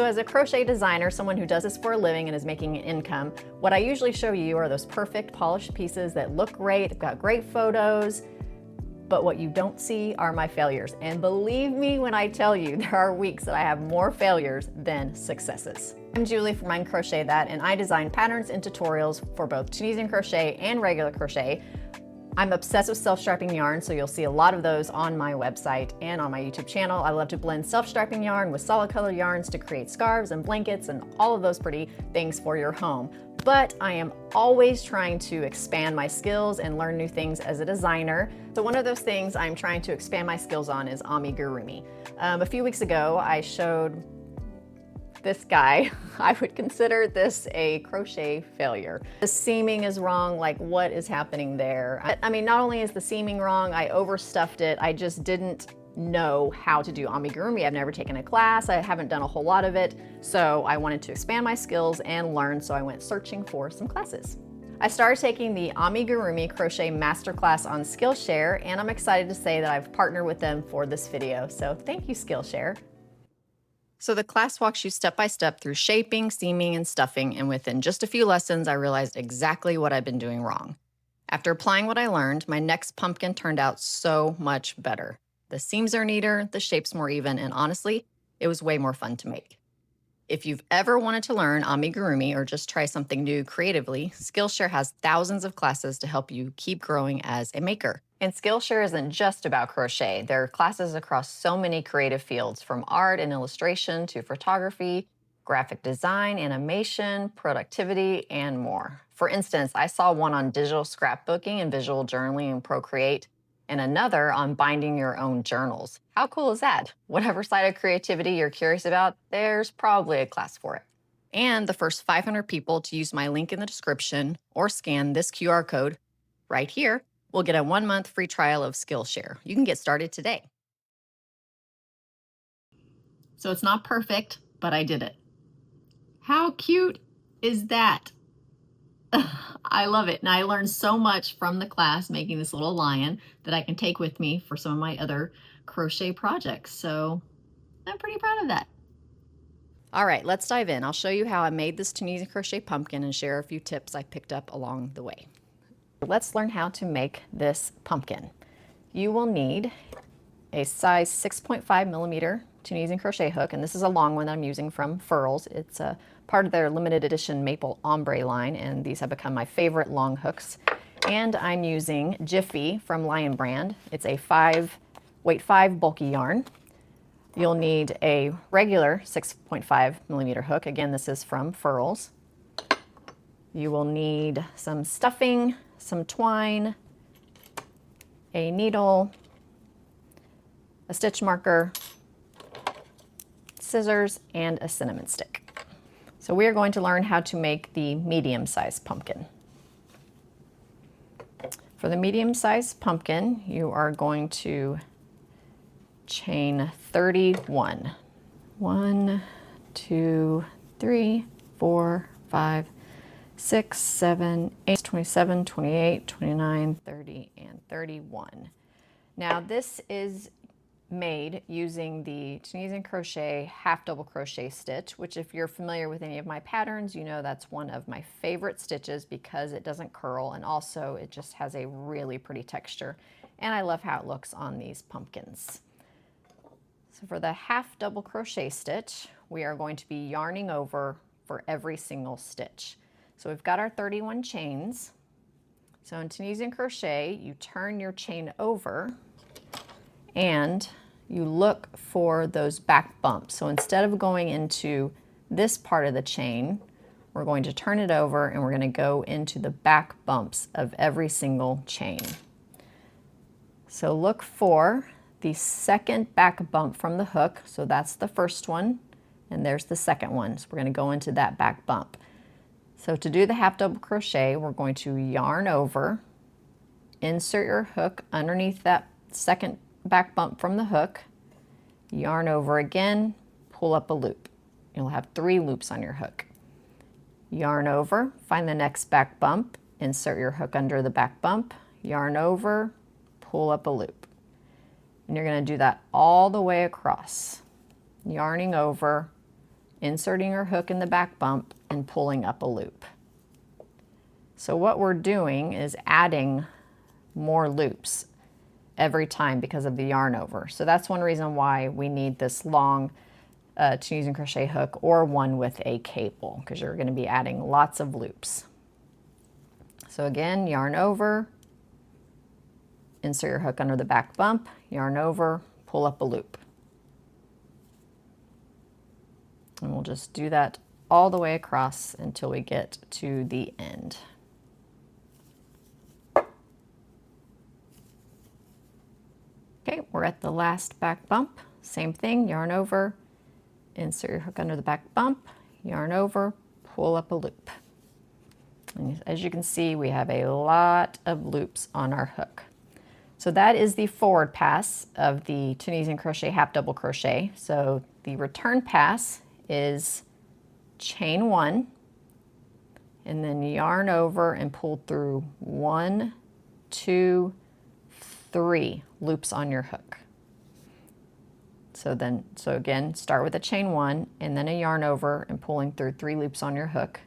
So as a crochet designer, someone who does this for a living and is making an income, what I usually show you are those perfect polished pieces that look great, they've got great photos, but what you don't see are my failures. And believe me when I tell you, there are weeks that I have more failures than successes. I'm Julie from Mind Crochet That, and I design patterns and tutorials for both Tunisian crochet and regular crochet. I'm obsessed with self-striping yarn, so you'll see a lot of those on my website and on my YouTube channel. I love to blend self-striping yarn with solid color yarns to create scarves and blankets and all of those pretty things for your home. But I am always trying to expand my skills and learn new things as a designer. So one of those things I'm trying to expand my skills on is amigurumi. A few weeks ago, I showed this guy. I would consider this a crochet failure. The seaming is wrong, like what is happening there? I mean, not only is the seaming wrong, I overstuffed it, I just didn't know how to do amigurumi. I've never taken a class, I haven't done a whole lot of it, so I wanted to expand my skills and learn, so I went searching for some classes. I started taking the Amigurumi Crochet Masterclass on Skillshare, and I'm excited to say that I've partnered with them for this video, so thank you, Skillshare. So the class walks you step by step through shaping, seaming, and stuffing, and within just a few lessons, I realized exactly what I'd been doing wrong. After applying what I learned, my next pumpkin turned out so much better. The seams are neater, the shape's more even, and honestly, it was way more fun to make. If you've ever wanted to learn amigurumi or just try something new creatively, Skillshare has thousands of classes to help you keep growing as a maker. And Skillshare isn't just about crochet. There are classes across so many creative fields, from art and illustration to photography, graphic design, animation, productivity, and more. For instance, I saw one on digital scrapbooking and visual journaling in Procreate, and another on binding your own journals. How cool is that? Whatever side of creativity you're curious about, there's probably a class for it. And the first 500 people to use my link in the description or scan this QR code right here will get a 1-month free trial of Skillshare. You can get started today. So it's not perfect, but I did it. How cute is that? I love it. And I learned so much from the class making this little lion that I can take with me for some of my other crochet projects. So I'm pretty proud of that. All right, let's dive in. I'll show you how I made this Tunisian crochet pumpkin and share a few tips I picked up along the way. Let's learn how to make this pumpkin. You will need a size 6.5 millimeter Tunisian crochet hook, and this is a long one that I'm using from Furls. It's a part of their limited edition maple ombre line, and these have become my favorite long hooks. And I'm using Jiffy from Lion Brand. It's a weight 5 bulky yarn. You'll need a regular 6.5 millimeter hook. Again, this is from Furls. You will need some stuffing, some twine, a needle, a stitch marker, scissors, and a cinnamon stick. So we are going to learn how to make the medium-sized pumpkin. For the medium-sized pumpkin, you are going to chain 31. 1, 2, 3, 4, 5, 6, 7, 8, 27, 28, 29, 30, and 31. Now this is made using the Tunisian Crochet Half Double Crochet stitch, which if you're familiar with any of my patterns, you know that's one of my favorite stitches because it doesn't curl, and also it just has a really pretty texture. And I love how it looks on these pumpkins. So for the half double crochet stitch, we are going to be yarning over for every single stitch. So we've got our 31 chains. So in Tunisian crochet, you turn your chain over and you look for those back bumps. So instead of going into this part of the chain, we're going to turn it over and we're going to go into the back bumps of every single chain. So look for the second back bump from the hook. So that's the first one, and there's the second one. So we're going to go into that back bump. So to do the half double crochet, we're going to yarn over, insert your hook underneath that second back bump from the hook, yarn over again, pull up a loop. You'll have 3 loops on your hook. Yarn over, find the next back bump, insert your hook under the back bump, yarn over, pull up a loop. And you're going to do that all the way across. Yarning over, inserting your hook in the back bump and pulling up a loop. So what we're doing is adding more loops every time because of the yarn over. So that's one reason why we need this long Tunisian crochet hook or one with a cable, because you're going to be adding lots of loops. So again, yarn over, insert your hook under the back bump, yarn over, pull up a loop. And we'll just do that all the way across until we get to the end. Okay, we're at the last back bump. Same thing, yarn over, insert your hook under the back bump, yarn over, pull up a loop. And as you can see, we have a lot of loops on our hook. So that is the forward pass of the Tunisian Crochet Half Double Crochet. So the return pass is chain 1 and then yarn over and pull through 1, 2, 3 loops on your hook. So again, start with a chain 1 and then a yarn over and pulling through 3 loops on your hook.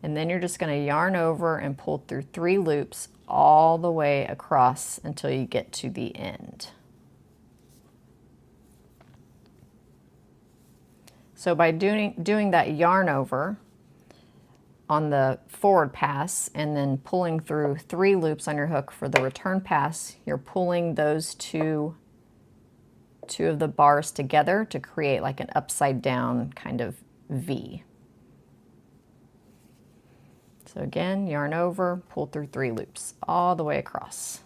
And then you're just going to yarn over and pull through 3 loops all the way across until you get to the end. So by doing that yarn over on the forward pass and then pulling through 3 loops on your hook for the return pass, you're pulling those two of the bars together to create like an upside down kind of V. So again, yarn over, pull through 3 loops all the way across.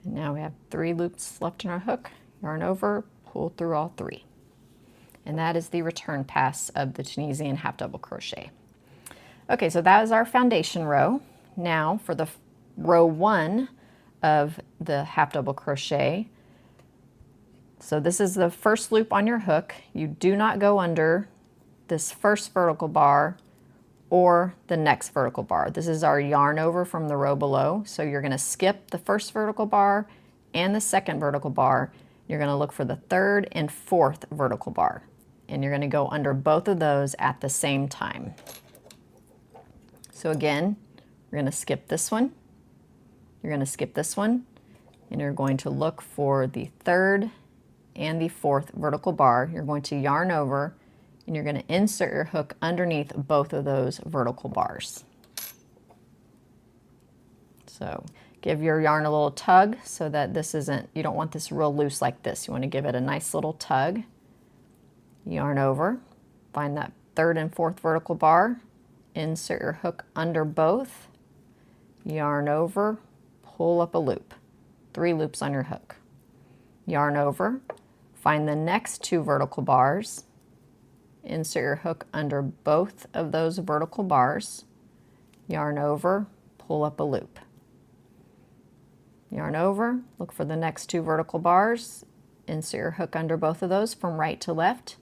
And now we have 3 loops left in our hook, yarn over, pull through all 3. And that is the return pass of the Tunisian Half Double Crochet. Okay, so that is our foundation row. Now for the row 1 of the Half Double Crochet, so this is the first loop on your hook. You do not go under this first vertical bar or the next vertical bar. This is our yarn over from the row below. So you're going to skip the first vertical bar and the second vertical bar. You're going to look for the third and fourth vertical bar. And you're going to go under both of those at the same time. So again, we're going to skip this one. You're going to skip this one. And you're going to look for the third and the fourth vertical bar. You're going to yarn over and you're going to insert your hook underneath both of those vertical bars. So give your yarn a little tug so that this isn't, you don't want this real loose like this. You want to give it a nice little tug. Yarn over, find that third and fourth vertical bar, insert your hook under both, yarn over, pull up a loop, 3 loops on your hook. Yarn over, find the next 2 vertical bars, insert your hook under both of those vertical bars, yarn over, pull up a loop. Yarn over, look for the next 2 vertical bars, insert your hook under both of those from right to left,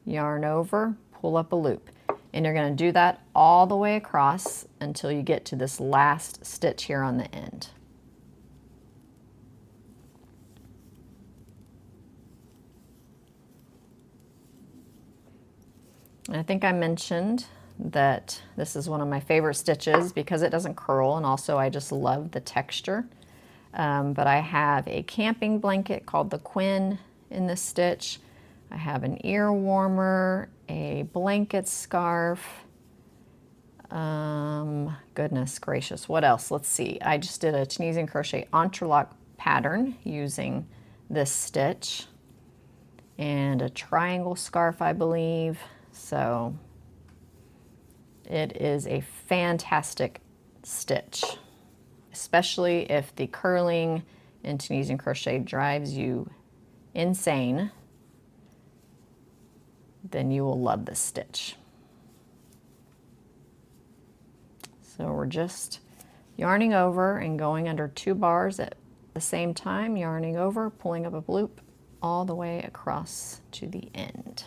yarn over, pull up a loop. And you're going to do that all the way across until you get to this last stitch here on the end. And I think I mentioned that this is one of my favorite stitches because it doesn't curl, and also I just love the texture. But I have a camping blanket called the Quinn in this stitch. I have an ear warmer, a blanket scarf. Goodness gracious, what else? Let's see. I just did a Tunisian crochet entrelac pattern using this stitch, and a triangle scarf, I believe. So it is a fantastic stitch, especially if the curling in Tunisian crochet drives you insane, then you will love this stitch. So we're just yarning over and going under 2 bars at the same time, yarning over, pulling up a loop all the way across to the end.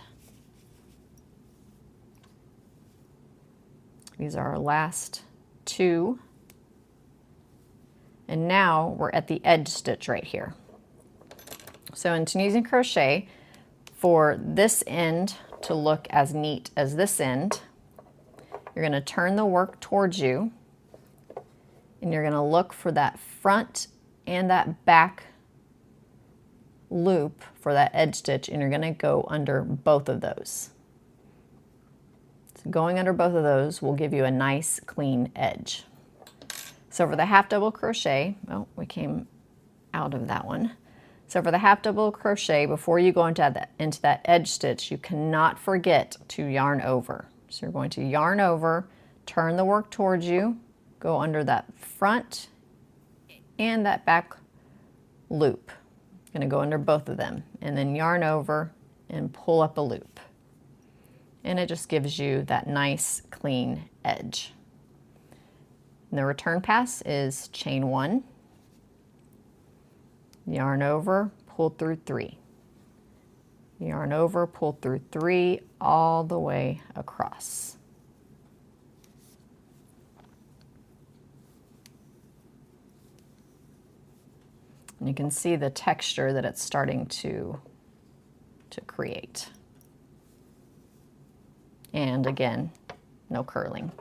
These are our last 2 And now we're at the edge stitch right here. So in Tunisian crochet, for this end to look as neat as this end, you're going to turn the work towards you, and you're going to look for that front and that back loop for that edge stitch, and you're going to go under both of those. So going under both of those will give you a nice clean edge. So for the half double crochet, oh, we came out of that one. So for the half double crochet, before you go into that edge stitch, you cannot forget to yarn over. So you're going to yarn over, turn the work towards you, go under that front and that back loop. Going to go under both of them, and then yarn over and pull up a loop. And it just gives you that nice clean edge. And the return pass is chain 1, yarn over, pull through 3. Yarn over, pull through 3 all the way across. And you can see the texture that it's starting to create. And again, no curling.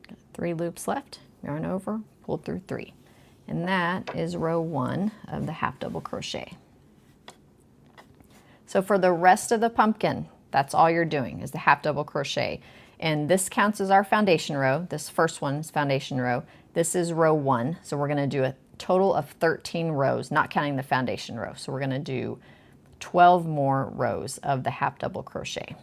Got 3 loops left, yarn over, pull through 3. And that is row 1 of the half double crochet. So for the rest of the pumpkin, that's all you're doing is the half double crochet. And this counts as our foundation row. This first one is foundation row. This is row 1. So we're going to do a total of 13 rows, not counting the foundation row. So we're going to do 12 more rows of the half double crochet.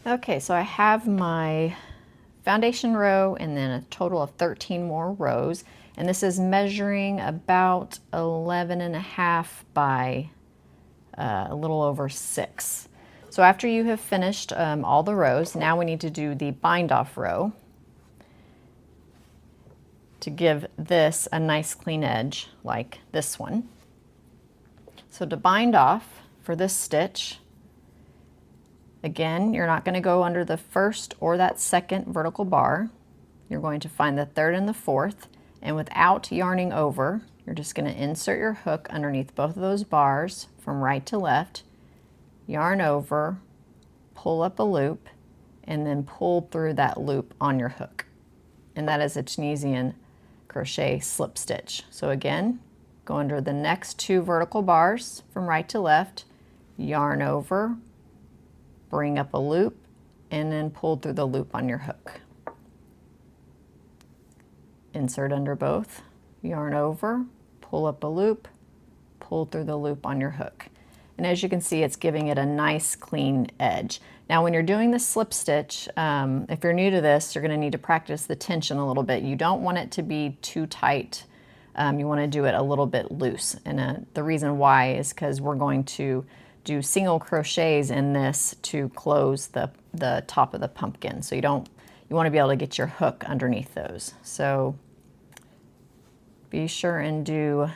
Okay, so I have my foundation row and then a total of 13 more rows. And this is measuring about 11.5 by a little over 6. So after you have finished all the rows, now we need to do the bind off row to give this a nice clean edge like this one. So to bind off for this stitch, again, you're not going to go under the first or that second vertical bar. You're going to find the third and the fourth, and without yarning over, you're just going to insert your hook underneath both of those bars from right to left, yarn over, pull up a loop, and then pull through that loop on your hook. And that is a Tunisian crochet slip stitch. So again, go under the next 2 vertical bars from right to left, yarn over, bring up a loop, and then pull through the loop on your hook. Insert under both, yarn over, pull up a loop, pull through the loop on your hook. And as you can see, it's giving it a nice clean edge. Now when you're doing the slip stitch, if you're new to this, you're going to need to practice the tension a little bit. You don't want it to be too tight. You want to do it a little bit loose. And the reason why is because we're going to do single crochets in this to close the top of the pumpkin. So you want to be able to get your hook underneath those. So be sure and do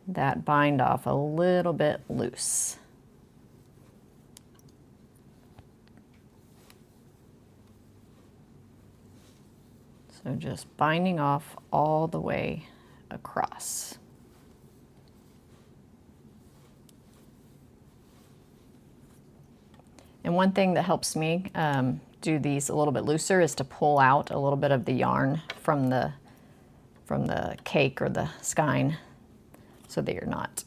that bind off a little bit loose. So just binding off all the way across. And one thing that helps me do these a little bit looser is to pull out a little bit of the yarn from the cake or the skein so that you're not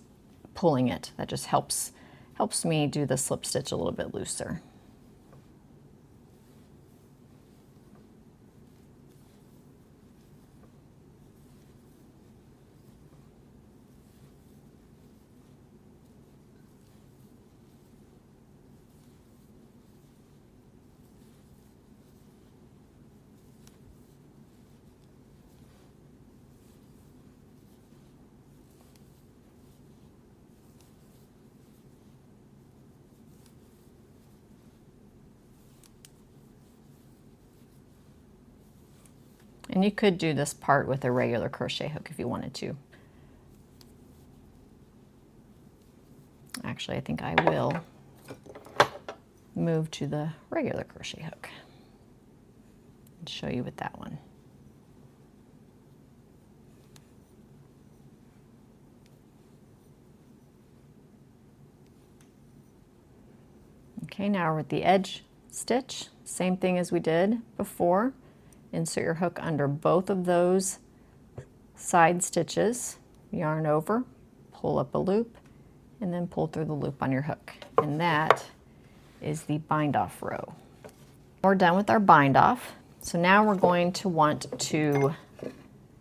pulling it. That just helps me do the slip stitch a little bit looser. And you could do this part with a regular crochet hook if you wanted to. Actually, I think I will move to the regular crochet hook and show you with that one. Okay, now we're at the edge stitch. Same thing as we did before. Insert your hook under both of those side stitches, yarn over, pull up a loop, and then pull through the loop on your hook. And that is the bind off row. We're done with our bind off. So now we're going to want to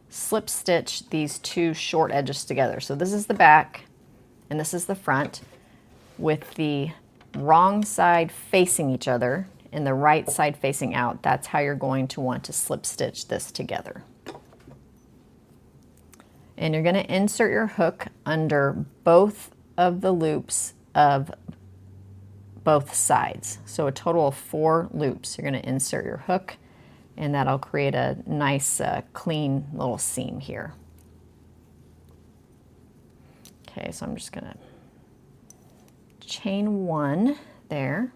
slip stitch these 2 short edges together. So this is the back and this is the front with the wrong side facing each other and the right side facing out. That's how you're going to want to slip stitch this together. And you're going to insert your hook under both of the loops of both sides. So a total of 4 loops. You're going to insert your hook, and that'll create a nice clean little seam here. Okay, so I'm just going to chain 1 there.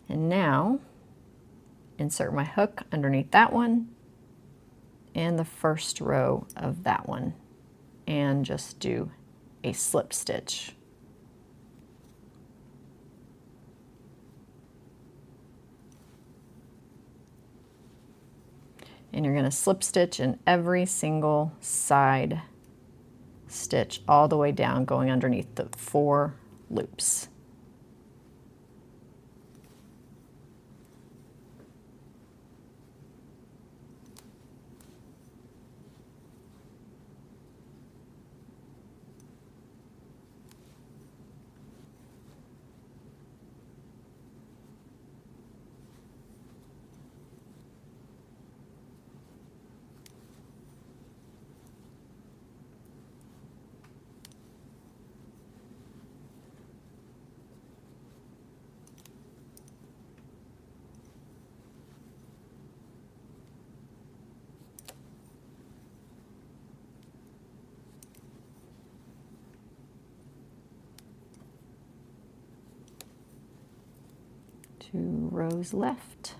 And now insert my hook underneath that one and the first row of that one and just do a slip stitch. And you're going to slip stitch in every single side stitch all the way down, going underneath the 4 loops. 2 rows left.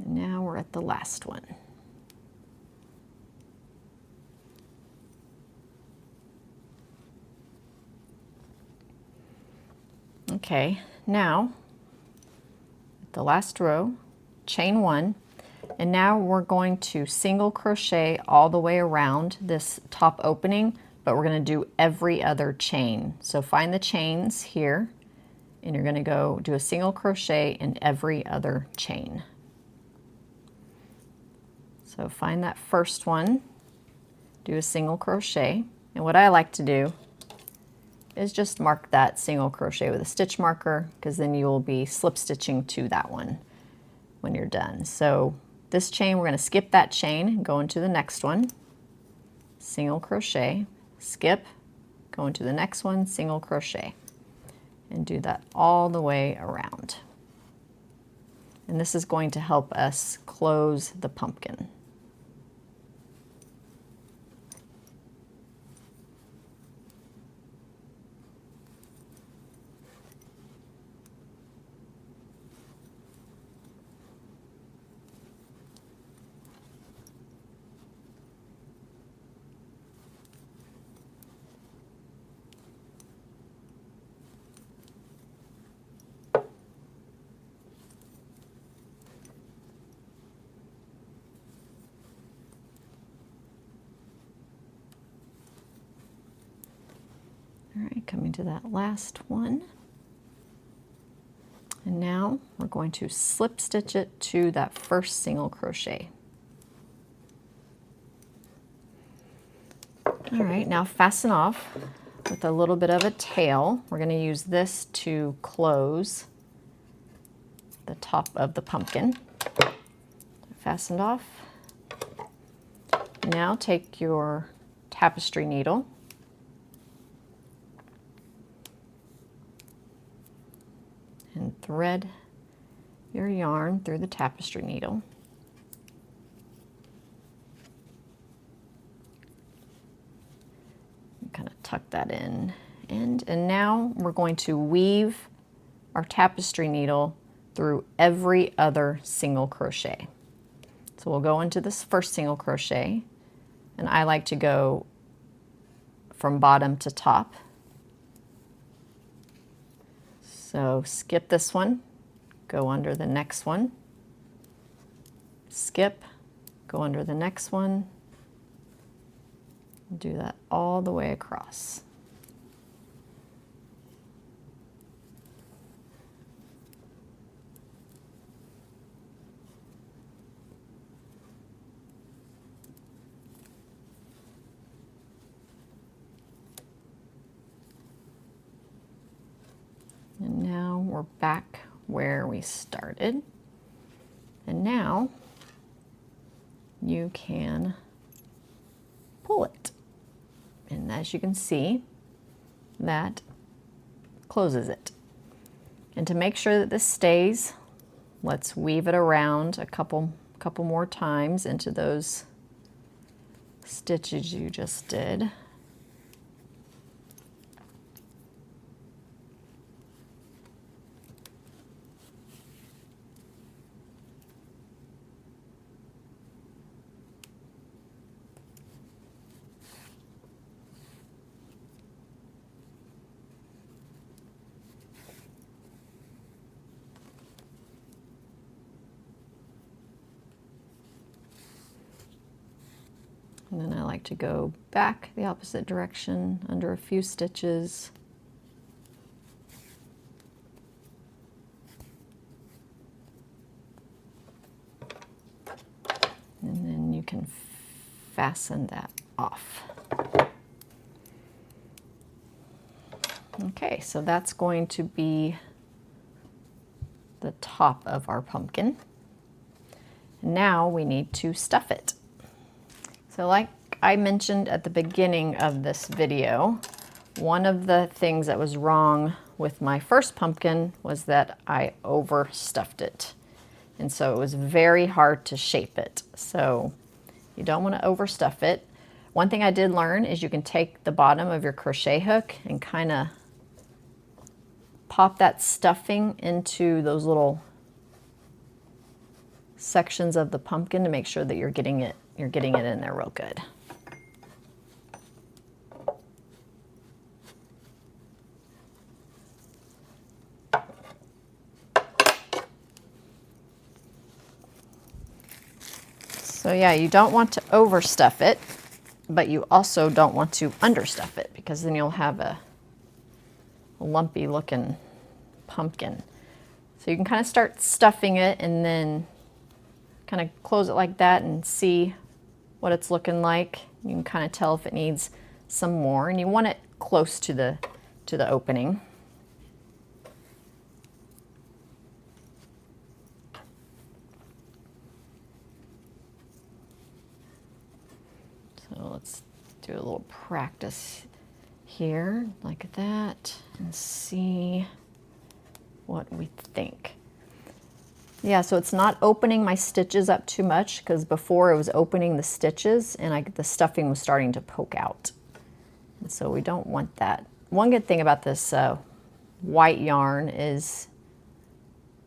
And now we're at the last one. Okay, now the last row, chain 1, and now we're going to single crochet all the way around this top opening, but we're going to do every other chain. So find the chains here, and you're going to go do a single crochet in every other chain. So find that first one, do a single crochet, and what I like to do is just mark that single crochet with a stitch marker, because then you will be slip stitching to that one when you're done. So this chain, we're going to skip that chain and go into the next one, single crochet, skip, go into the next one, single crochet, and do that all the way around. And this is going to help us close the pumpkin. All right, coming to that last one. And now we're going to slip stitch it to that first single crochet. All right, now fasten off with a little bit of a tail. We're going to use this to close the top of the pumpkin. Fastened off. Now take your tapestry needle and thread your yarn through the tapestry needle. Kind of tuck that in, and now we're going to weave our tapestry needle through every other single crochet. So we'll go into this first single crochet, and I like to go from bottom to top. So skip this one, go under the next one, skip, go under the next one, do that all the way across. And now we're back where we started. And now you can pull it. And as you can see, that closes it. And to make sure that this stays, let's weave it around a couple more times into those stitches you just did. And then I like to go back the opposite direction under a few stitches. And then you can fasten that off. Okay, so that's going to be the top of our pumpkin. Now we need to stuff it. So like I mentioned at the beginning of this video, one of the things that was wrong with my first pumpkin was that I overstuffed it. And so it was very hard to shape it. So you don't want to overstuff it. One thing I did learn is you can take the bottom of your crochet hook and kind of pop that stuffing into those little sections of the pumpkin to make sure that you're getting it in there real good. So yeah, you don't want to overstuff it, but you also don't want to understuff it, because then you'll have a lumpy looking pumpkin. So you can kind of start stuffing it and then kind of close it like that and see what it's looking like. You can kind of tell if it needs some more, and you want it close to the opening. So let's do a little practice here like that and see what we think. Yeah, so it's not opening my stitches up too much, because before it was opening the stitches and the stuffing was starting to poke out. And so we don't want that. One good thing about this white yarn is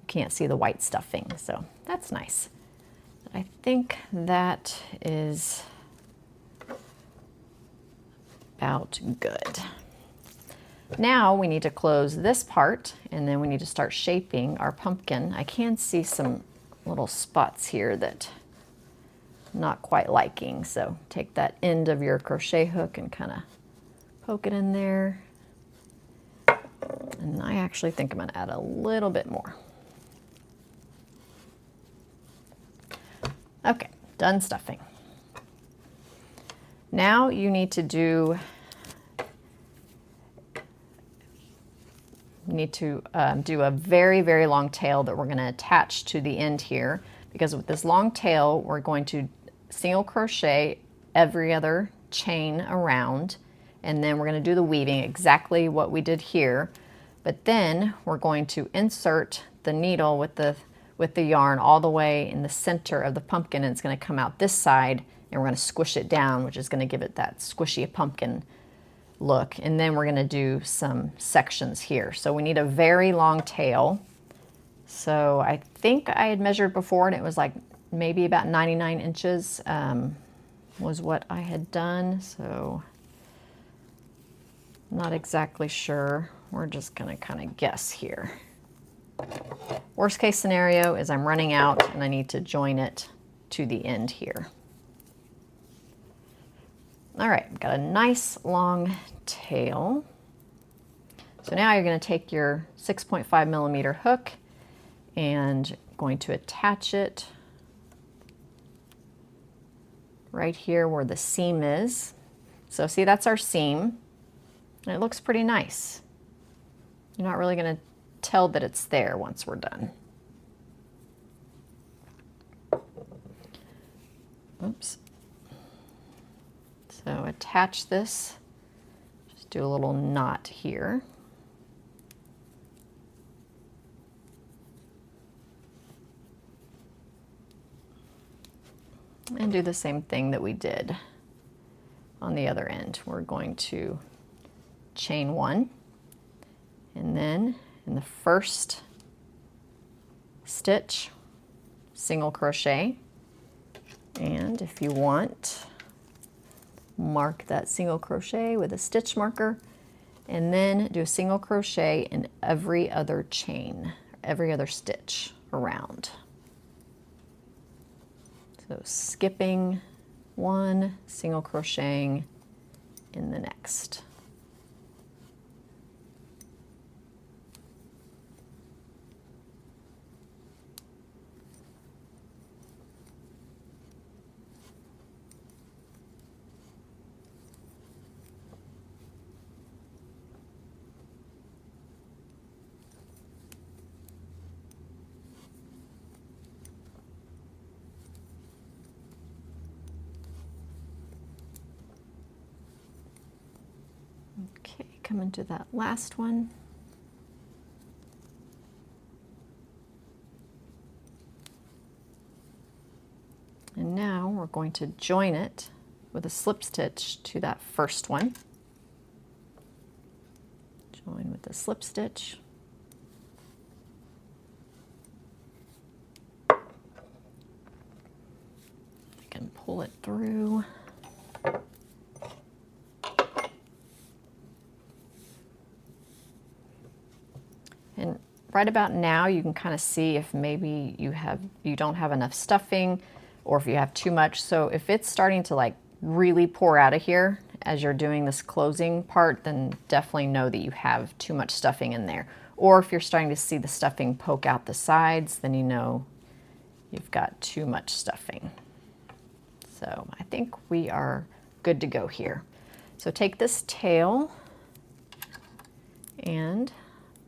you can't see the white stuffing, so that's nice. I think that is about good. Now we need to close this part, and then we need to start shaping our pumpkin. I can see some little spots here that I'm not quite liking, so take that end of your crochet hook and kind of poke it in there. And I actually think I'm going to add a little bit more. Okay, done stuffing. Now you need to do a very, very long tail that we're going to attach to the end here, because with this long tail we're going to single crochet every other chain around, and then we're going to do the weaving exactly what we did here, but then we're going to insert the needle with the yarn all the way in the center of the pumpkin, and it's going to come out this side, and we're going to squish it down, which is going to give it that squishy pumpkin look. And then we're going to do some sections here. So we need a very long tail. So I think I had measured before, and it was like maybe about 99 inches was what I had done. So not exactly sure. We're just going to kind of guess here. Worst case scenario is I'm running out and I need to join it to the end here. All right, I've got a nice long tail. So now you're going to take your 6.5 millimeter hook and going to attach it right here where the seam is. So see, that's our seam, and it looks pretty nice. You're not really going to tell that it's there once we're done. Oops. So attach this, just do a little knot here. And do the same thing that we did on the other end. We're going to chain one, and then in the first stitch, single crochet, and if you want, mark that single crochet with a stitch marker, and then do a single crochet in every other chain, every other stitch around. So skipping one, single crocheting in the next. Okay, come into that last one. And now we're going to join it with a slip stitch to that first one. Join with a slip stitch. and pull it through. And right about now, you can kind of see if maybe you don't have enough stuffing or if you have too much. So if it's starting to like really pour out of here as you're doing this closing part, then definitely know that you have too much stuffing in there. Or if you're starting to see the stuffing poke out the sides, then you know you've got too much stuffing. So I think we are good to go here. So take this tail and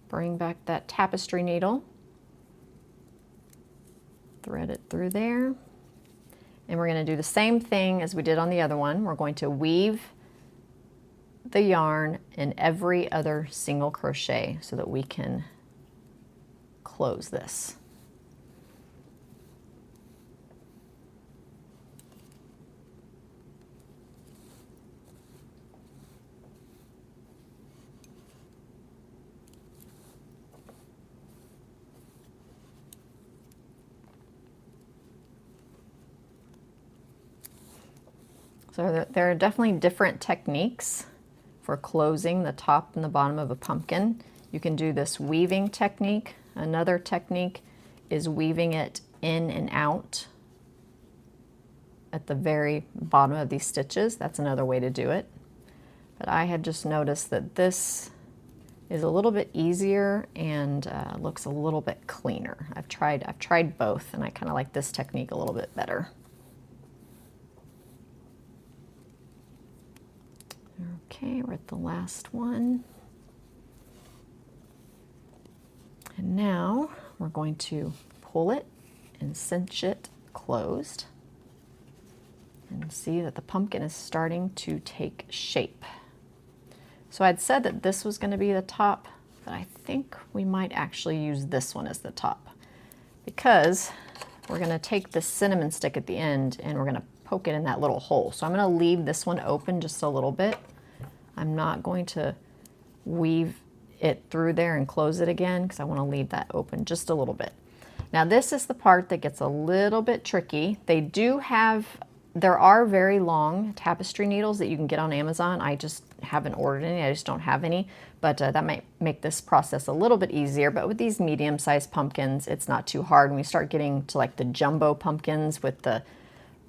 bring back that tapestry needle, thread it through there, and we're going to do the same thing as we did on the other one. We're going to weave the yarn in every other single crochet so that we can close this. So there are definitely different techniques for closing the top and the bottom of a pumpkin. You can do this weaving technique. Another technique is weaving it in and out at the very bottom of these stitches. That's another way to do it. But I had just noticed that this is a little bit easier and looks a little bit cleaner. I've tried both, and I kind of like this technique a little bit better. Okay, we're at the last one. And now we're going to pull it and cinch it closed. And see that the pumpkin is starting to take shape. So I'd said that this was going to be the top, but I think we might actually use this one as the top, because we're going to take this cinnamon stick at the end and we're going to poke it in that little hole. So I'm going to leave this one open just a little bit. I'm not going to weave it through there and close it again because I want to leave that open just a little bit. Now this is the part that gets a little bit tricky. There are very long tapestry needles that you can get on Amazon. I just haven't ordered any, I just don't have any, but that might make this process a little bit easier. But with these medium-sized pumpkins, it's not too hard. When we start getting to like the jumbo pumpkins with the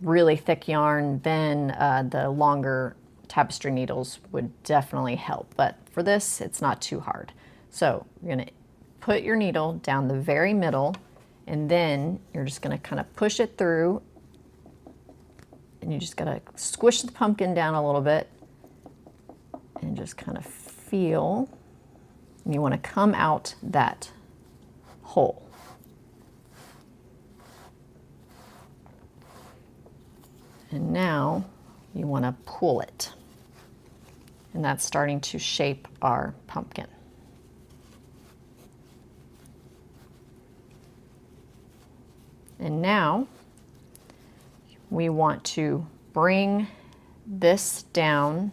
really thick yarn, then the longer tapestry needles would definitely help. But for this, it's not too hard. So you're going to put your needle down the very middle, and then you're just going to kind of push it through, and you just got to squish the pumpkin down a little bit and just kind of feel, and you want to come out that hole. And now you want to pull it, and that's starting to shape our pumpkin. And now we want to bring this down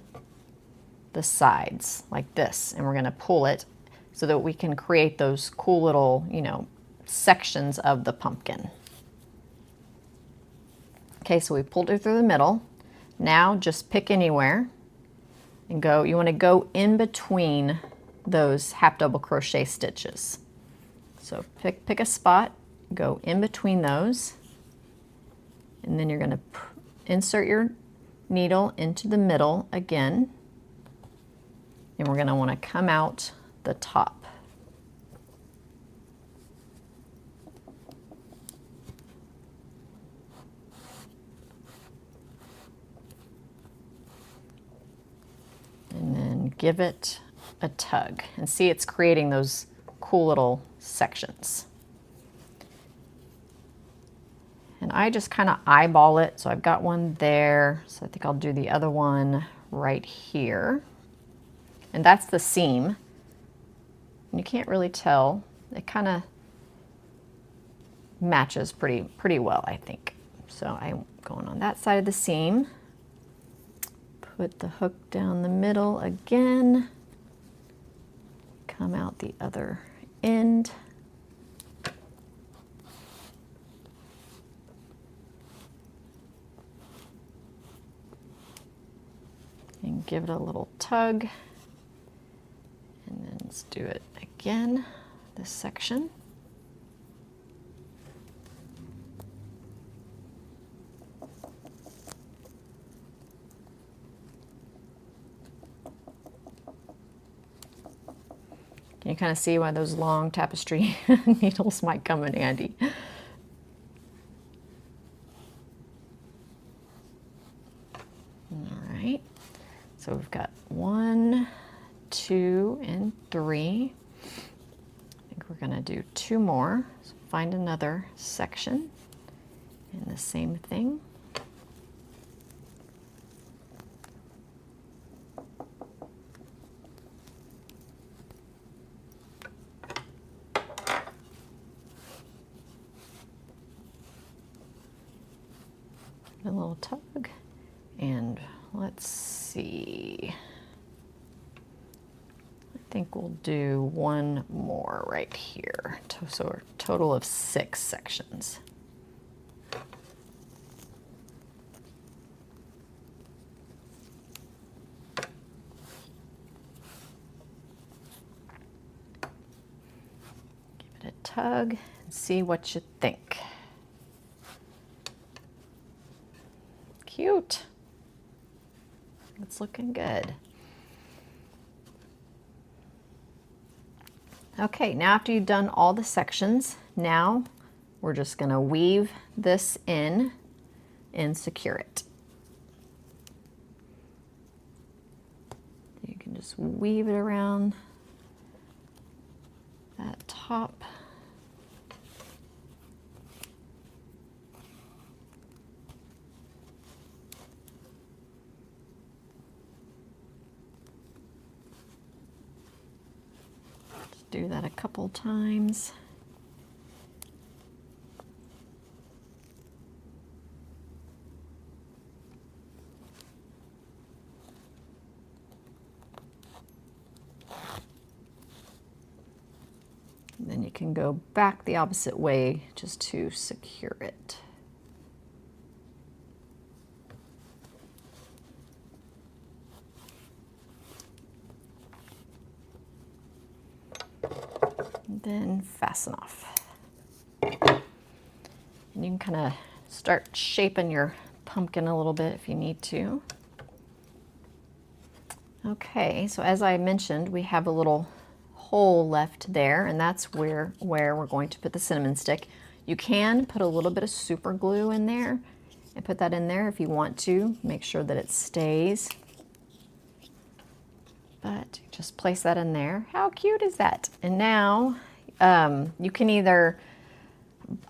the sides like this, and we're going to pull it so that we can create those cool little, sections of the pumpkin. Okay, so we pulled it through the middle. Now just pick anywhere and go. You want to go in between those half double crochet stitches. So pick a spot, go in between those, and then you're going to insert your needle into the middle again, and we're going to want to come out the top. And then give it a tug and see it's creating those cool little sections. And I just kind of eyeball it. So I've got one there. So I think I'll do the other one right here. And that's the seam. And you can't really tell. It kind of matches pretty well, I think. So I'm going on that side of the seam. Put the hook down the middle again. Come out the other end. give it a little tug, and then let's do it again, this section. Can you kind of see why those long tapestry needles might come in handy? All right, so we've got 1, 2, and 3. I think we're gonna do 2 more. So find another section and the same thing. A little tug, and let's see, I think we'll do 1 more right here, so a total of 6 sections. Give it a tug and see what you think. Cute. It's looking good. Okay, now after you've done all the sections, now we're just going to weave this in and secure it. You can just weave it around that top. Do that a couple times. And then you can go back the opposite way just to secure it. Then fasten off. And you can kind of start shaping your pumpkin a little bit if you need to. Okay, so as I mentioned, we have a little hole left there, and that's where we're going to put the cinnamon stick. You can put a little bit of super glue in there and put that in there if you want to. Make sure that it stays. But just place that in there. How cute is that? And now you can either,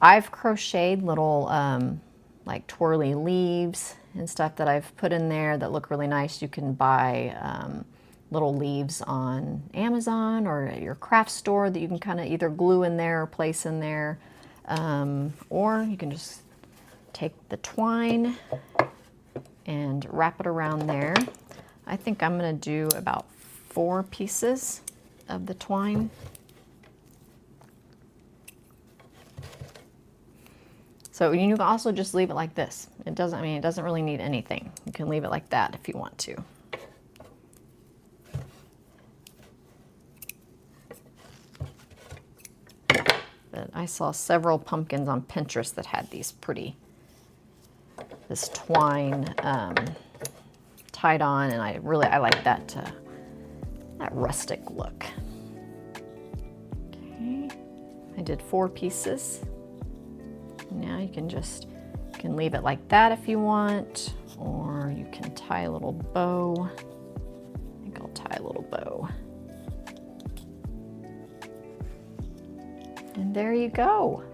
I've crocheted little like twirly leaves and stuff that I've put in there that look really nice. You can buy little leaves on Amazon or at your craft store that you can kind of either glue in there or place in there. Or you can just take the twine and wrap it around there. I think I'm going to do about 4 pieces of the twine. So you can also just leave it like this. It doesn't, I mean, it doesn't really need anything. You can leave it like that if you want to. But I saw several pumpkins on Pinterest that had these pretty, this twine tied on, and I like that that rustic look. Okay, I did 4 pieces. Now you can leave it like that if you want, or you can tie a little bow. I think I'll tie a little bow. And there you go.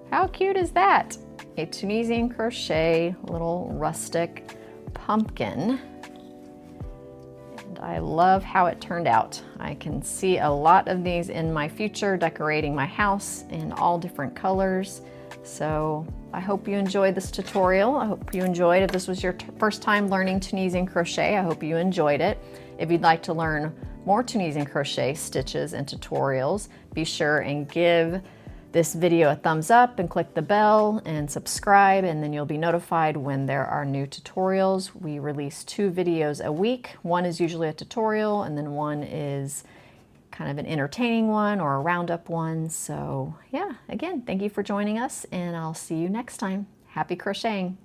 How cute is that? A Tunisian crochet little rustic pumpkin. And I love how it turned out. I can see a lot of these in my future, decorating my house in all different colors. So I hope you enjoyed this tutorial. I hope you enjoyed. If this was your first time learning Tunisian crochet, I hope you enjoyed it. If you'd like to learn more Tunisian crochet stitches and tutorials, be sure and give this video a thumbs up and click the bell and subscribe, and then you'll be notified when there are new tutorials. We release 2 videos a week. One is usually a tutorial, and then one is kind of an entertaining one or a roundup one. So yeah, again, thank you for joining us, and I'll see you next time. Happy crocheting!